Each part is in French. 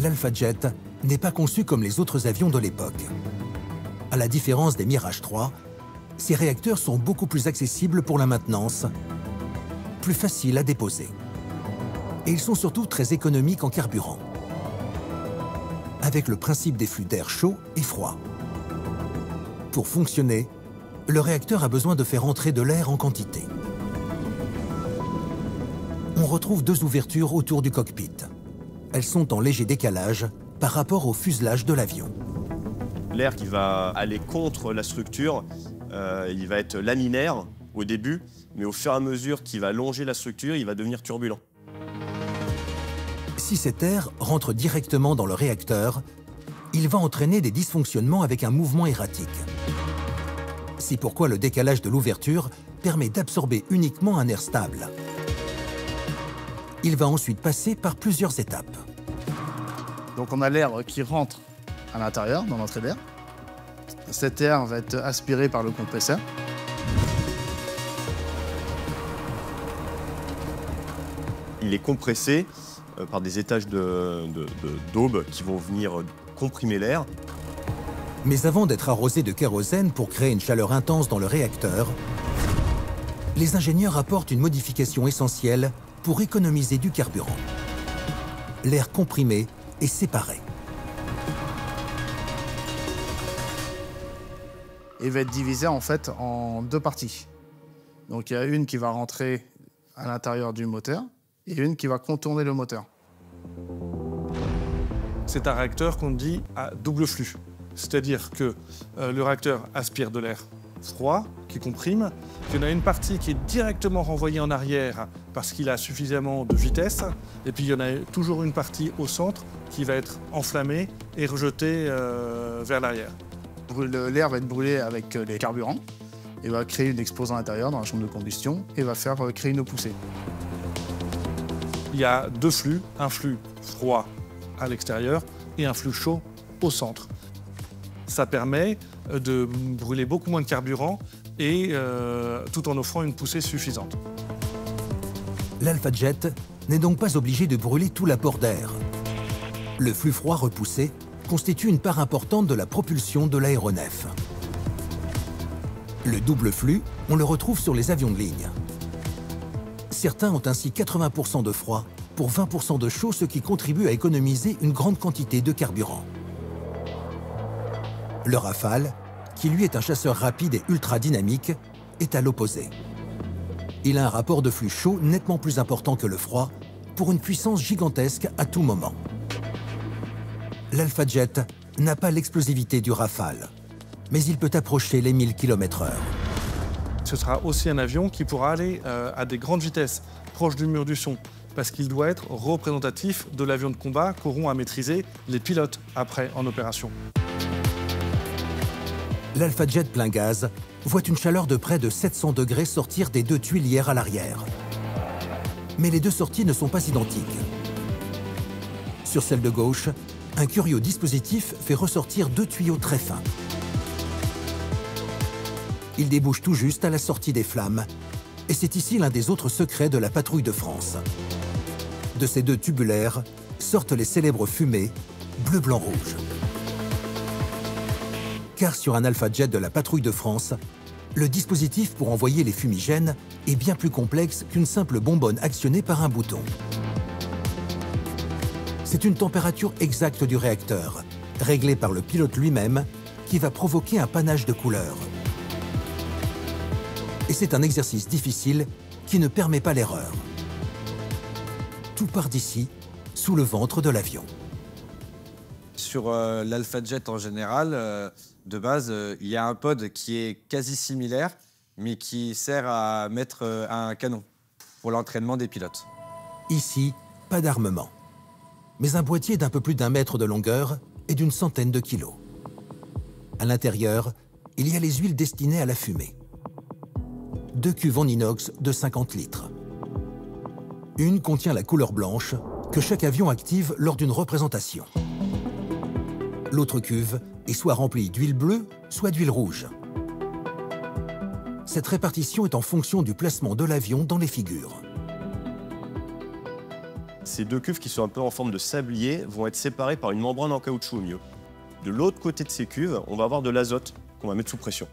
l'Alpha Jet n'est pas conçu comme les autres avions de l'époque. À la différence des Mirage 3, ces réacteurs sont beaucoup plus accessibles pour la maintenance, plus faciles à déposer. Et ils sont surtout très économiques en carburant, avec le principe des flux d'air chaud et froid. Pour fonctionner, le réacteur a besoin de faire entrer de l'air en quantité. On retrouve deux ouvertures autour du cockpit. Elles sont en léger décalage par rapport au fuselage de l'avion. L'air qui va aller contre la structure, il va être laminaire au début, mais au fur et à mesure qu'il va longer la structure, il va devenir turbulent. Si cet air rentre directement dans le réacteur, il va entraîner des dysfonctionnements avec un mouvement erratique. C'est pourquoi le décalage de l'ouverture permet d'absorber uniquement un air stable. Il va ensuite passer par plusieurs étapes. Donc on a l'air qui rentre à l'intérieur, dans l'entrée d'air. Cet air va être aspiré par le compresseur. Il est compressé par des étages d'aubes qui vont venir comprimer l'air. Mais avant d'être arrosé de kérosène pour créer une chaleur intense dans le réacteur, les ingénieurs apportent une modification essentielle pour économiser du carburant. L'air comprimé est séparé. Il va être divisé en fait en deux parties. Donc il y a une qui va rentrer à l'intérieur du moteur et une qui va contourner le moteur. C'est un réacteur qu'on dit à double flux. C'est-à-dire que le réacteur aspire de l'air froid qui comprime, qu'il y en a une partie qui est directement renvoyée en arrière parce qu'il a suffisamment de vitesse, et puis il y en a toujours une partie au centre qui va être enflammée et rejetée vers l'arrière. L'air va être brûlé avec les carburants et va créer une explosion à l'intérieur dans la chambre de combustion et va faire créer une poussée. Il y a deux flux, un flux froid à l'extérieur et un flux chaud au centre. Ça permet de brûler beaucoup moins de carburant et tout en offrant une poussée suffisante. L'Alpha Jet n'est donc pas obligé de brûler tout l'apport d'air. Le flux froid repoussé constitue une part importante de la propulsion de l'aéronef. Le double flux, on le retrouve sur les avions de ligne. Certains ont ainsi 80% de froid pour 20% de chaud, ce qui contribue à économiser une grande quantité de carburant. Le Rafale, qui lui est un chasseur rapide et ultra dynamique, est à l'opposé. Il a un rapport de flux chaud nettement plus important que le froid, pour une puissance gigantesque à tout moment. L'Alpha Jet n'a pas l'explosivité du Rafale, mais il peut approcher les 1000 km/h. Ce sera aussi un avion qui pourra aller à des grandes vitesses, proches du mur du son, parce qu'il doit être représentatif de l'avion de combat qu'auront à maîtriser les pilotes après en opération. L'Alpha Jet plein gaz voit une chaleur de près de 700 degrés sortir des deux tuilières à l'arrière. Mais les deux sorties ne sont pas identiques. Sur celle de gauche, un curieux dispositif fait ressortir deux tuyaux très fins. Ils débouchent tout juste à la sortie des flammes, et c'est ici l'un des autres secrets de la patrouille de France. De ces deux tubulaires sortent les célèbres fumées bleu, blanc, rouge. Car sur un Alpha Jet de la patrouille de France, le dispositif pour envoyer les fumigènes est bien plus complexe qu'une simple bonbonne actionnée par un bouton. C'est une température exacte du réacteur, réglée par le pilote lui-même, qui va provoquer un panache de couleurs. Et c'est un exercice difficile qui ne permet pas l'erreur. Tout part d'ici, sous le ventre de l'avion. Sur l'Alpha Jet en général, de base, il y a un pod qui est quasi similaire, mais qui sert à mettre un canon pour l'entraînement des pilotes. Ici, pas d'armement, mais un boîtier d'un peu plus d'1 mètre de longueur et d'une centaine de kilos. À l'intérieur, il y a les huiles destinées à la fumée. 2 cuves en inox de 50 litres. Une contient la couleur blanche que chaque avion active lors d'une représentation. L'autre cuve est soit remplie d'huile bleue, soit d'huile rouge. Cette répartition est en fonction du placement de l'avion dans les figures. Ces deux cuves qui sont un peu en forme de sablier vont être séparées par une membrane en caoutchouc au milieu. De l'autre côté de ces cuves, on va avoir de l'azote qu'on va mettre sous pression.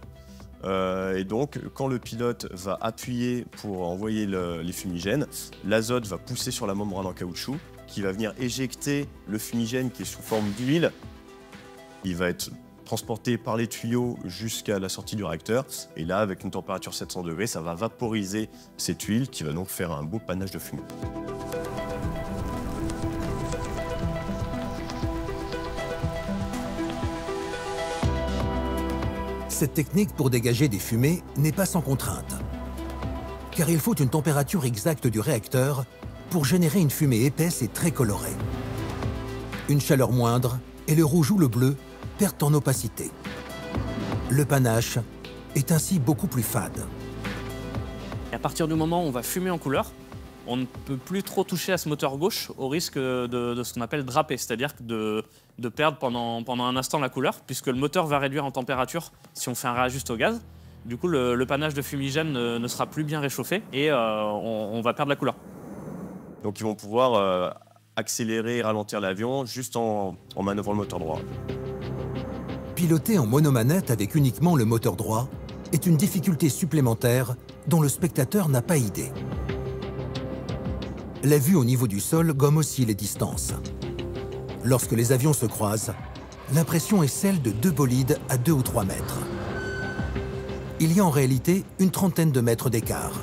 Et donc, quand le pilote va appuyer pour envoyer les fumigènes, l'azote va pousser sur la membrane en caoutchouc qui va venir éjecter le fumigène qui est sous forme d'huile. Il va être transporté par les tuyaux jusqu'à la sortie du réacteur. Et là, avec une température 700 degrés, ça va vaporiser cette huile qui va donc faire un beau panache de fumée. Cette technique pour dégager des fumées n'est pas sans contrainte, car il faut une température exacte du réacteur pour générer une fumée épaisse et très colorée. Une chaleur moindre et le rouge ou le bleu perdent en opacité. Le panache est ainsi beaucoup plus fade. Et à partir du moment où on va fumer en couleur, on ne peut plus trop toucher à ce moteur gauche au risque de ce qu'on appelle draper, c'est-à-dire de perdre pendant un instant la couleur, puisque le moteur va réduire en température si on fait un réajuste au gaz. Du coup, le panache de fumigène ne sera plus bien réchauffé et on va perdre la couleur. Donc ils vont pouvoir accélérer et ralentir l'avion juste en manœuvrant le moteur droit. Piloter en monomanette avec uniquement le moteur droit est une difficulté supplémentaire dont le spectateur n'a pas idée. La vue au niveau du sol gomme aussi les distances. Lorsque les avions se croisent, l'impression est celle de deux bolides à 2 ou 3 mètres. Il y a en réalité une trentaine de mètres d'écart.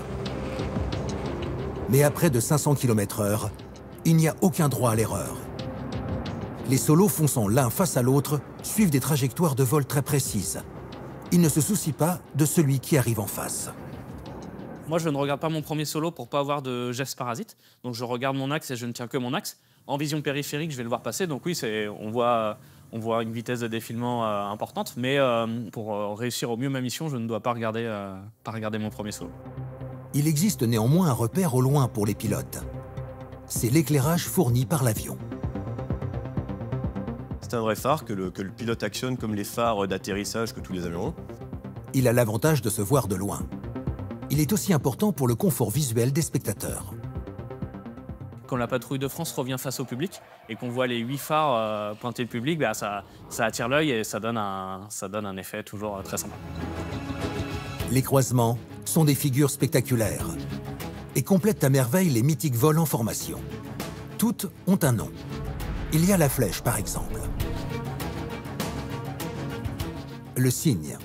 Mais à près de 500 km/h, il n'y a aucun droit à l'erreur. Les solos fonçant l'un face à l'autre suivent des trajectoires de vol très précises. Ils ne se soucient pas de celui qui arrive en face. Moi, je ne regarde pas mon premier solo pour ne pas avoir de gestes parasites. Donc, je regarde mon axe et je ne tiens que mon axe. En vision périphérique, je vais le voir passer. Donc oui, on voit une vitesse de défilement importante. Mais pour réussir au mieux ma mission, je ne dois pas regarder mon premier solo. Il existe néanmoins un repère au loin pour les pilotes. C'est l'éclairage fourni par l'avion. C'est un vrai phare que le pilote actionne comme les phares d'atterrissage que tous les avions ont. Il a l'avantage de se voir de loin. Il est aussi important pour le confort visuel des spectateurs. Quand la patrouille de France revient face au public et qu'on voit les 8 phares pointer le public, ça attire l'œil et ça donne un effet toujours très sympa. Les croisements sont des figures spectaculaires et complètent à merveille les mythiques vols en formation. Toutes ont un nom. Il y a la flèche, par exemple. Le cygne.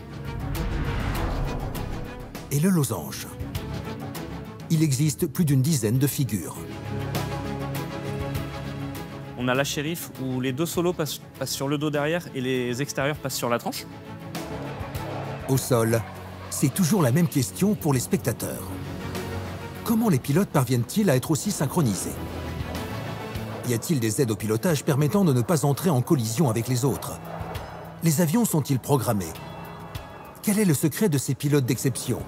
Et le losange. Il existe plus d'une dizaine de figures. On a la shérif où les deux solos passent sur le dos derrière et les extérieurs passent sur la tranche. Au sol, c'est toujours la même question pour les spectateurs. Comment les pilotes parviennent-ils à être aussi synchronisés? Y a-t-il des aides au pilotage permettant de ne pas entrer en collision avec les autres? Les avions sont-ils programmés? Quel est le secret de ces pilotes d'exception?